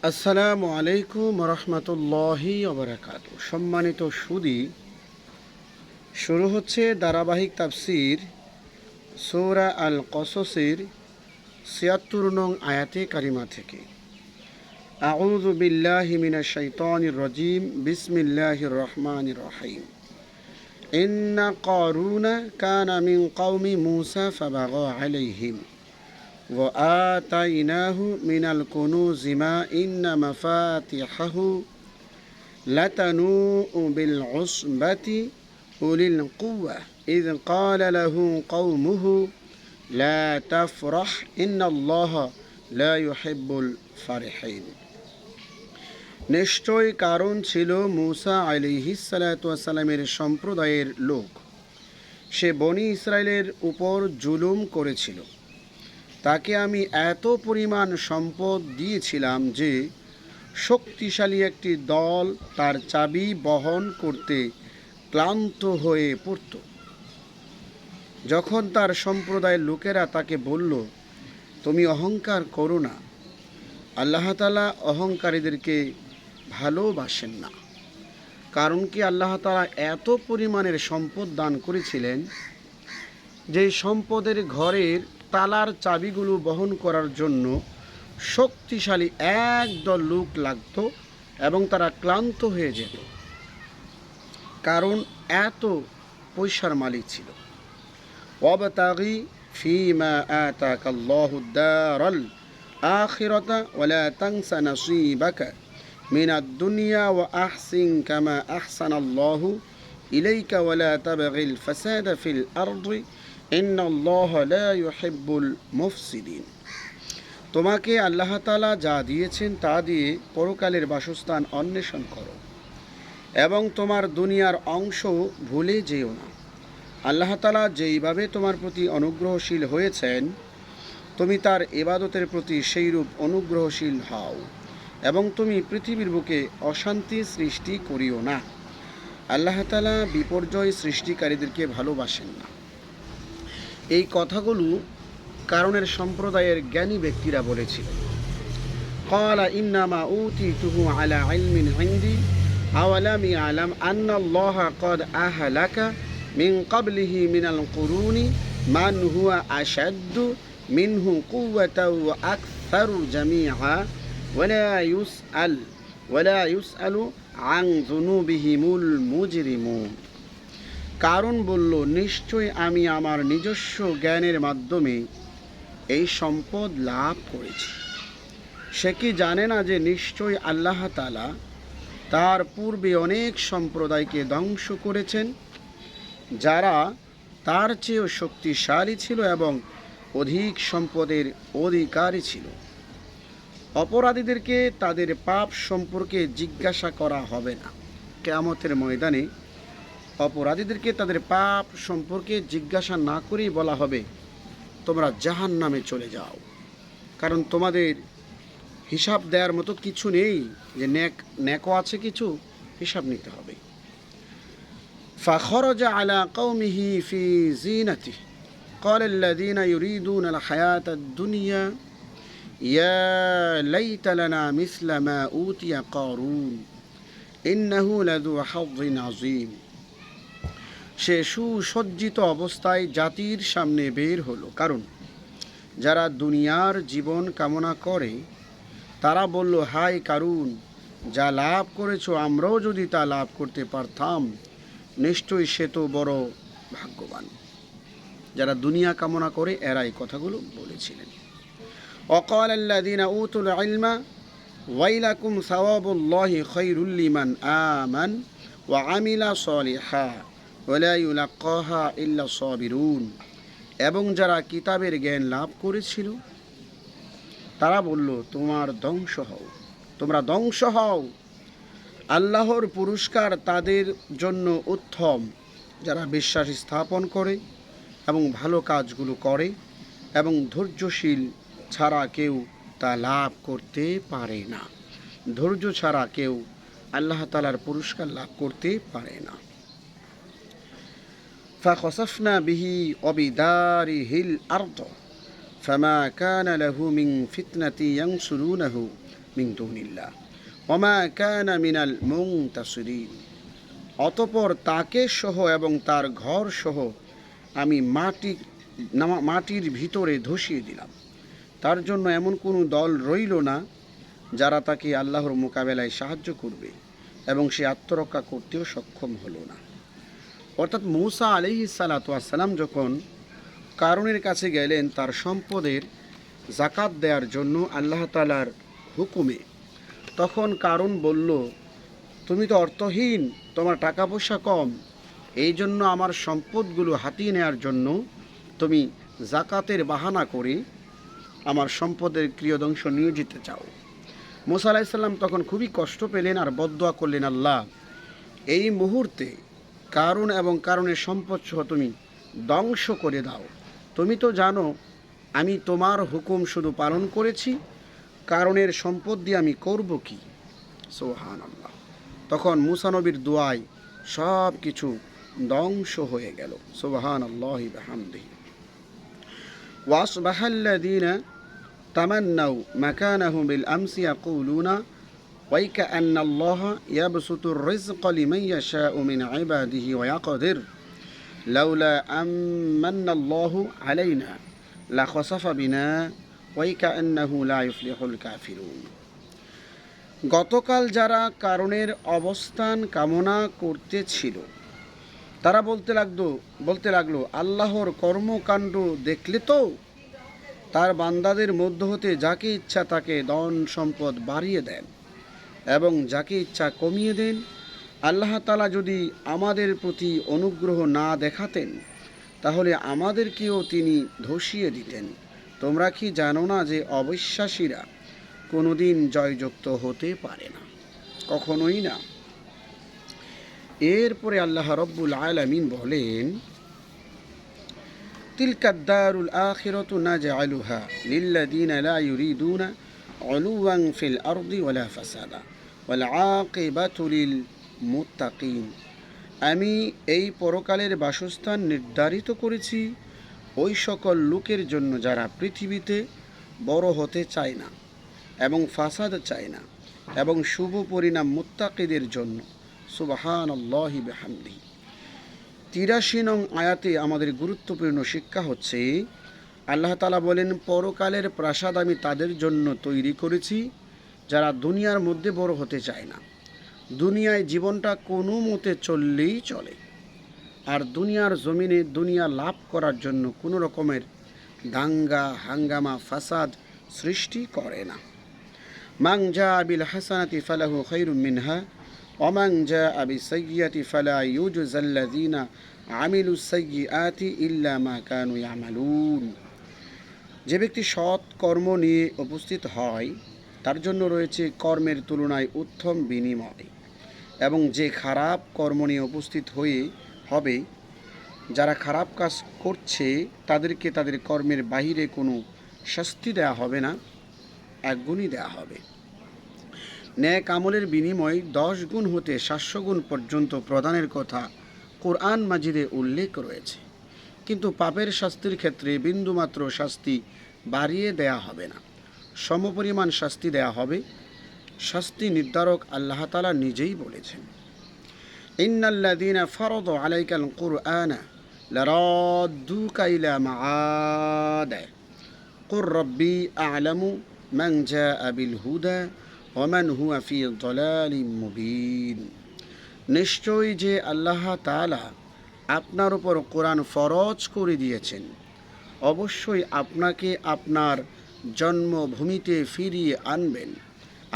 আসসালামু আলাইকুম রহমতুল্লাহি ওবরাকাতু। সম্মানিত সুদী, শুরু হচ্ছে ধারাবাহিক তাফসির সূরা আল কসসের ৭৬ নং আয়াতে কারিমা থেকে। আউযু বিল্লাহি মিনাশ শাইতানির রাজিম। বিসমিল্লাহির রহমানির রহিম। ইন্না কারুনা কানা মিন কওমি মূসা ফাবাগা আলাইহিম وآتيناه من الكنوز ما إن مفاتحه لتنوء بالعصبة أولي القوة إذ قال له قومه لا تفرح إن الله لا يحب الفرحين। নিশ্চয় কারণ ছিল মূসা আলাইহিস সালাতু ওয়াস সালামের সম্প্রদায়ের লোক। সে বনি ইসরায়েলের উপর জুলুম করেছিল। তাকে আমি এত পরিমাণ সম্পদ দিয়েছিলাম যে শক্তিশালী একটি দল তার চাবি বহন করতে ক্লান্ত হয়ে পড়ত। যখন তার সম্প্রদায়ের লোকেরা তাকে বলল, তুমি অহংকার করো না, আল্লাহ তাআলা অহংকারীদেরকে ভালোবাসেন না। কারণ কি, আল্লাহ তাআলা এত পরিমাণের সম্পদ দান করেছিলেন যে সম্পদের ঘরের তালার চাবিগুলো বহন করার জন্য শক্তিশালী একদল লোক লাগত এবং তারা ক্লান্ত হয়ে যেত, কারণ এত পয়সার মালিক ছিল। ওয়াবতাগি ফীমা আতাকাল্লাহুদ দারাল আখিরাতা ওয়ালা তানসা নাসীবাকা মিনাদ দুনিয়া ওয়া আহসিন কামা আহসানাল্লাহু ইলাইকা ওয়ালা তাবগিল ফাসাদা ফিল আরদি ইন্নাল্লাহা লা ইউহিব্বুল মুফসিদিন। তোমাকে আল্লাহ তাআলা যা দিয়েছেন তা দিয়ে পরকালের বাসস্থান অন্বেষণ করো এবং তোমার দুনিয়ার অংশ ভুলে যেও না। আল্লাহ তাআলা যেইভাবে তোমার প্রতি অনুগ্রহশীল হয়েছেন, তুমি তার ইবাদতের প্রতি সেইরূপ অনুগ্রহশীল হও এবং তুমি পৃথিবীর বুকে অশান্তি সৃষ্টি করিও না। আল্লাহ তাআলা বিপর্যয় সৃষ্টিকারীদেরকে ভালোবাসেন না। এই কথাগুলো কারণের সম্প্রদায়ের জ্ঞানী ব্যক্তিরা বলেছিলেন। ক্বালা ইন্নামা উতিতুহু আলা ইলমিন ইনদি আওয়ালাম ইয়ালাম আন্নাল্লাহা ক্বাদ আহলাকা মিন ক্বাবলিহি মিনাল কুরুনি মান হুয়া আশাদ্দু মিনহু কুওয়াতাও ওয়া আকসারু জামিআ ওয়ালা ইউসআলু আন যুনুবিহিমুল মুজরিমুন। কারণ বলল, নিশ্চয় আমি আমার নিজস্ব জ্ঞানের মাধ্যমে এই সম্পদ লাভ করেছি। সে কি জানে না যে নিশ্চয় আল্লাহ তাআলা তার পূর্বে অনেক সম্প্রদায়কে ধ্বংস করেছেন, যারা তার চেয়েও শক্তিশালী ছিল এবং অধিক সম্পদের অধিকারী ছিল। অপরাধীদেরকে তাদের পাপ সম্পর্কে জিজ্ঞাসা করা হবে না। কিয়ামতের ময়দানে অপরাধীদেরকে তাদের পাপ সম্পর্কে জিজ্ঞাসা না করেই বলা হবে, তোমরা জাহান্নামে চলে যাও, কারণ তোমাদের হিসাব দেওয়ার মতো কিছু নেই, যে নেকও আছে, কিছু হিসাব নিতে হবে। ফাখরাজা আলা কওমিহি ফি জিনাতিহি ক্বালা আল্লাযীনা ইউরিদুনা আল হায়াতাদ দুনিয়া ইয়া লাইতা লানা মিসলা মা উতিয়া কারুন ইন্নাহু লাযু হাযযিন আযীম। সে সুসজ্জিত অবস্থায় জাতির সামনে বের হলো, কারণ যারা দুনিয়ার জীবন কামনা করে তারা বলল, হায় কারুন, যা লাভ করেছো আমরাও যদি তা লাভ করতে পারতাম, নিশ্চয়ই সে তো বড় ভাগ্যবান। যারা দুনিয়া কামনা করে এরা এই কথাগুলো বলেছিলেন। ওয়াকালা আল্লাযীনা উতুল ইলমা ওয়াইলাকুম সাওয়াবুল্লাহি খায়রুল লিমান আমান ওয়া আমিলা সলিহা ওয়ালা ইউলাক্কাহা ইল্লা সাবিরুন। এবং যারা কিতাবের জ্ঞান লাভ করেছিল তারা বলল, তোমরা ধ্বংস হও। আল্লাহর পুরস্কার তাদের জন্য উত্তম, যারা বিশ্বাস স্থাপন করে এবং ভালো কাজগুলো করে এবং ধৈর্যশীল ছাড়া কেউ তা লাভ করতে পারে না। ধৈর্য ছাড়া কেউ আল্লাহ তাআলার পুরস্কার লাভ করতে পারে না। فخسفنا به وبداره الأرض فما كان له من فتنة ينصرونه মিন দুনিল্লাহ ওয়া মা কানা মিনাল মুনতাসিরিন। অতঃপর তাকে সহ এবং তার ঘর সহ আমি মাটির ভিতরে ধসিয়ে দিলাম। তার জন্য এমন কোনো দল রইল না যারা তাকে আল্লাহর মোকাবেলায় সাহায্য করবে, এবং সে আত্মরক্ষা করতেও সক্ষম হলো না। অর্থাৎ মূসা আলাইহিস সালাতু ওয়াস সালাম যখন কারুনের কাছে গেলেন তার সম্পদের জাকাত দেওয়ার জন্য আল্লাহ তাআলার হুকুমে, তখন কারুন বলল, তুমি তো অর্থহীন, তোমার টাকা পয়সা কম, এই জন্য আমার সম্পদগুলো হাতিয়ে নেওয়ার জন্য তুমি জাকাতের বাহানা করে আমার সম্পদের ক্রিয়দংশ নিয়ে যেতে চাও। মূসা আলাইহিস সালাম তখন খুবই কষ্ট পেলেন আর বদদোয়া করলেন, আল্লাহ, এই মুহূর্তে কারুন এবং কারুনের সম্পদ সহ তুমি ধ্বংস করে দাও। তুমি তো জানো আমি তোমার হুকুম শুধু পালন করেছি, কারুনের সম্পদ দিয়ে আমি করব কি? সুবহানাল্লাহ। তখন মূসা নবীর দোয়ায় সব কিছু ধ্বংস হয়ে গেল। সুবহানাল্লাহি বিহামদিহি। ওয়াসবাহাল্লাযীনা তামান্নাউ মাকানাহু বিল আমসি ইয়াকুলুনা ওয়াইকাআন্নাল্লাহা ইয়াবসুতুর রিজকা লিমান ইয়াশাউ মিন ইবাদিহি ওয়া ইয়াকদির লাউলা আমান্নাল্লাহু আলাইনা লাখাসাফা বিনা ওয়াইকাআন্নাহু লা ইফলিহুল কাফিরুন। গতকাল যারা কারণের অবস্থান কামনা করতেছিল তারা বলতে লাগলো আল্লাহর কর্মকাণ্ড দেখলে তো, তার বান্দাদের মধ্য হতে যাকে ইচ্ছা তাকে ধন সম্পদ বাড়িয়ে দেন এবং যাকে ইচ্ছা কমিয়ে দেন। আল্লাহ তাআলা যদি আমাদের প্রতি অনুগ্রহ না দেখাতেন তাহলে আমাদেরকেও তিনি ধসিয়ে দিতেন। তোমরা কি জানো না যে অবিশ্বাসীরা কোনোদিন জয়যুক্ত হতে পারে না, কখনোই না। এরপরে আল্লাহ রব্বুল আলামিন বলেন, তিলকা দারুল আখিরাতু নাজআলুহা লিল্লাযীনা লা ইউরিদুনা উলুওয়ান ফিল আরদি ওয়ালা ফাসাদা ওয়াল আকিবাতু লিল মুত্তাকিন। আমি এই পরকালের বাসস্থান নির্ধারিত করেছি ওই সকল লোকের জন্য যারা পৃথিবীতে বড় হতে চায় না এবং ফাসাদ চায় না, এবং শুভ পরিণাম মুত্তাকিদের জন্য। সুবহানাল্লাহি বিহামদিহি। ৮৩ নং আয়াতে আমাদের গুরুত্বপূর্ণ শিক্ষা হচ্ছে, আল্লাহ তাআলা বলেন, পরকালের প্রাসাদ আমি তাদের জন্য তৈরি করেছি যারা দুনিয়ার মধ্যে বড় হতে চায় না, দুনিয়ায় জীবনটা কোনো মতে চললেই চলে, আর দুনিয়ার জমিনে দুনিয়া লাভ করার জন্য কোনো রকমের দাঙ্গা হাঙ্গামা ফাসাদ সৃষ্টি করে না। মান জাআ বিল হাসানাতি ফালাহু খায়রুম মিনহা ওয়া মান জাআ বিসাইয়্যাতি ফালা ইউজজাল্লাযীনা আমিলুস সাইয়্যাতি ইল্লা মা কানু ইয়ামালুন। যে ব্যক্তি সৎ কর্ম নিয়ে উপস্থিত হয় তার জন্য রয়েছে কর্মের তুলনায় উত্তম বিনিময়, এবং যে খারাপ কর্ম নিয়ে উপস্থিত হবে, যারা খারাপ কাজ করছে তাদেরকে তাদের কর্মের বাহিরে কোনো শাস্তি দেওয়া হবে না, 1 গুণই দেওয়া হবে। ন্যাক আমলের বিনিময় 10 গুণ হতে 700 গুণ পর্যন্ত প্রদানের কথা কোরআন মাজিদে উল্লেখ রয়েছে, কিন্তু পাপের শাস্তির ক্ষেত্রে বিন্দুমাত্র শাস্তি বাড়িয়ে দেয়া হবে না, সমপরিমাণ শাস্তি দেয়া হবে। শাস্তি নির্ধারক আল্লাহ তাআলা নিজেই বলেছেন, ইন্নাল্লাযীনা ফারাদু আলাইকাল কুরআনা লারাদ্দুকা ইলা মাআদ কুর রাব্বি আ'লামু মান জাআ বিল হুদা ওয়া মান হুয়া ফি দালালিম মুবিন। নিশ্চয়ই যে আল্লাহ তাআলা আপনার উপর কোরআন ফরজ করে দিয়েছেন, অবশ্যই আপনাকে আপনার জন্মভূমিতে ফিরিয়ে আনবেন।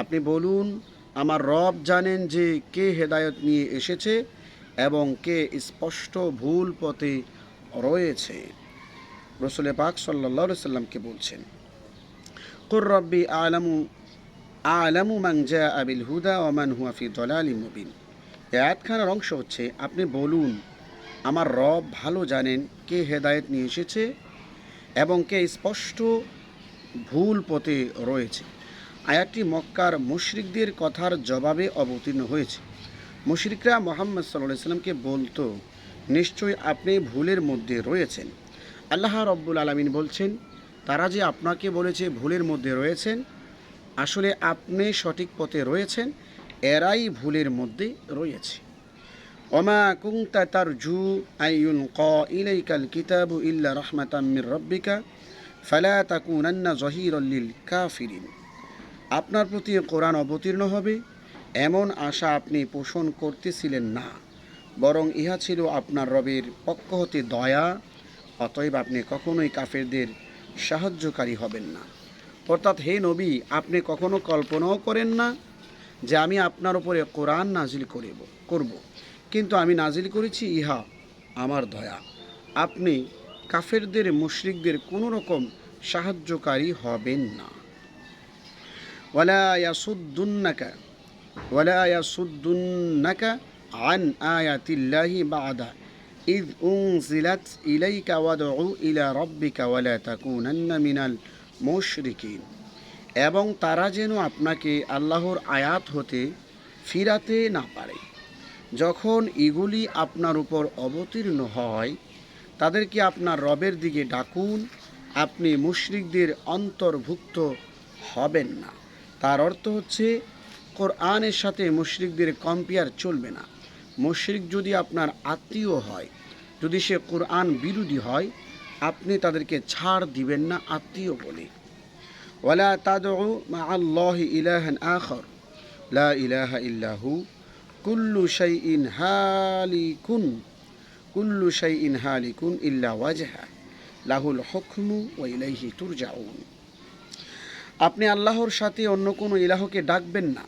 আপনি বলুন, আমার রব জানেন যে কে হেদায়েত নিয়ে এসেছে এবং কে স্পষ্ট ভুল পথে রয়েছে। রাসূল পাক সাল্লাল্লাহু আলাইহি সাল্লামকে বলছেন, কুর রাব্বি আ'লামু মান জাআ বিল হুদা ওয়া মান হুয়া ফি দালালিম মুবিন। এই আয়াতখানার অংশ হচ্ছে, আপনি বলুন, আমার রব ভালো জানেন কে হেদায়েত নিয়ে এসেছে এবং কে স্পষ্ট ভুল পথে রয়েছে। আয়াতটি মক্কার মুশরিকদের কথার জবাবে অবতীর্ণ হয়েছে। মুশরিকরা মুহাম্মদ সাল্লাল্লাহু আলাইহি সাল্লামকে বলতো, নিশ্চয়ই আপনি ভুলের মধ্যে রয়েছেন। আল্লাহ রব্বুল আলামিন বলছেন, তারা যে আপনাকে বলেছে ভুলের মধ্যে রয়েছেন, আসলে আপনি সঠিক পথে রয়েছেন, এরাই ভুলের মধ্যে রয়েছে। ওমা কুনতা তারজু আইয়ুলকা ইলাইকাল কিতাবু ইল্লা রাহমাতাম মির রাব্বিকা ফালা তাকুনান্না যহিরাল লিল কাফিরিন। আপনার প্রতি কোরআন অবতীর্ণ হবে এমন আশা আপনি পোষণ করতেছিলেন না, বরং ইহা ছিল আপনার রবের পক্ষ হতে দয়া, অতএব আপনি কখনোই কাফেরদের সাহায্যকারী হবেন না। অর্থাৎ হে নবী, আপনি কখনো কল্পনাও করেন না যে আমি আপনার উপরে কোরআন নাজিল করব, কিন্তু আমি নাজিল করেছি ইহা আমার দয়া। আপনি কাফেরদের মুশরিকদের কোনো রকম সাহায্যকারী হবেন না। ওয়ালা ইয়াসুদ্দুন্নাকা ওয়ালা ইয়াসুদ্দুন্নাকা আন আয়াতিল্লাহি বা'দা ইয উনজিলাত ইলাইকা ওয়াদউ ইলা রাব্বিকা ওয়ালা তাকুনান্না মিনাল মুশরিকিন। এবং তারা যেন আপনাকে আল্লাহর আয়াত হতে ফিরাতে না পারে। যখন এগুলি আপনার উপর অবতীর্ণ হয়, তাদেরকে আপনার রবের দিকে ডাকুন, আপনি মুশরিকদের অন্তর্ভুক্ত হবেন না। তার অর্থ হচ্ছে কোরআনের সাথে মুশরিকদের কম্পেয়ার চলবে না। মুশরিক যদি আপনার আত্মীয় হয়, যদি সে কোরআন বিরোধী হয়, আপনি তাদেরকে ছাড় দিবেন না আত্মীয় বলে। ওয়ালা তাদউ মা'আল্লাহি ইলাহান আখার লা ইলাহা ইল্লা হু কুল্লু শাইইন হালিকুন ইল্লা ওয়াজহা লাহুল হুকমু ওয়া ইলাইহি তুরজাউন। আপনি আল্লাহর সাথে অন্য কোনো ইলাহকে ডাকবেন না,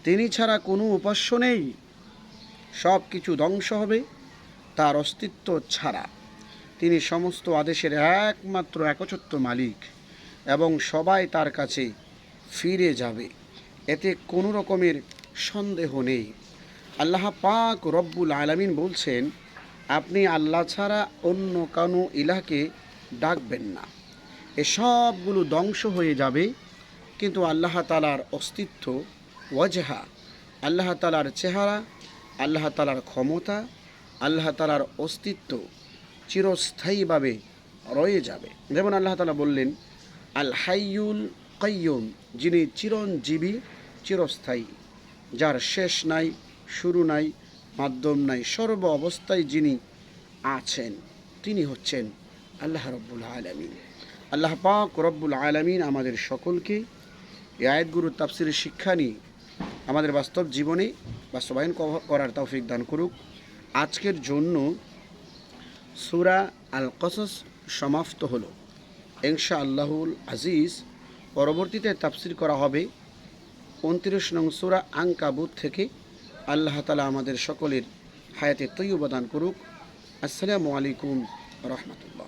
তিনি ছাড়া কোনো উপাস্য নেই। সব কিছু ধ্বংস হবে তার অস্তিত্ব ছাড়া। তিনি সমস্ত আদেশের একমাত্র একচ্ছত্র মালিক এবং সবাই তার কাছে ফিরে যাবে, এতে কোনো রকমের সন্দেহ নেই। আল্লাহ পাক রব্বুল আলামিন বলছেন, আপনি আল্লাহ ছাড়া অন্য কোনো ইলাহকে ডাকবেন না, এসবগুলো ধ্বংস হয়ে যাবে, কিন্তু আল্লাহ তাআলার অস্তিত্ব, ওয়াজহা, আল্লাহ তাআলার চেহারা, আল্লাহ তাআলার ক্ষমতা, আল্লাহ তাআলার অস্তিত্ব চিরস্থায়ীভাবে রয়ে যাবে। যেমন আল্লাহ তাআলা বললেন, আল হাইয়ুল কাইয়ুম, যিনি চিরঞ্জীবী, চিরস্থায়ী, যার শেষ নাই, শুরু নাই, মাধ্যম নাই, সর্ব অবস্থায় যিনি আছেন, তিনি হচ্ছেন আল্লাহ রব্বুল আলামিন। আল্লাহ পাক রব্বুল আলামিন আমাদের সকলকে এই আয়াতগুলোর তাফসীরের শিক্ষা নিয়ে আমাদের বাস্তব জীবনে বাস্তবায়ন করার তৌফিক দান করুক। আজকের জন্য সূরা আল কসস সমাপ্ত হলো। ইনশাআল্লাহুল আজিজ পরবর্তীতে তাফসীর করা হবে 29 নং সূরা আনকাবুত থেকে। আল্লাহ তাআলা আমাদের সকলের হায়াতে তয়্যিবা দান করুক। আসসালামু আলাইকুম রাহমাতুল্লাহ।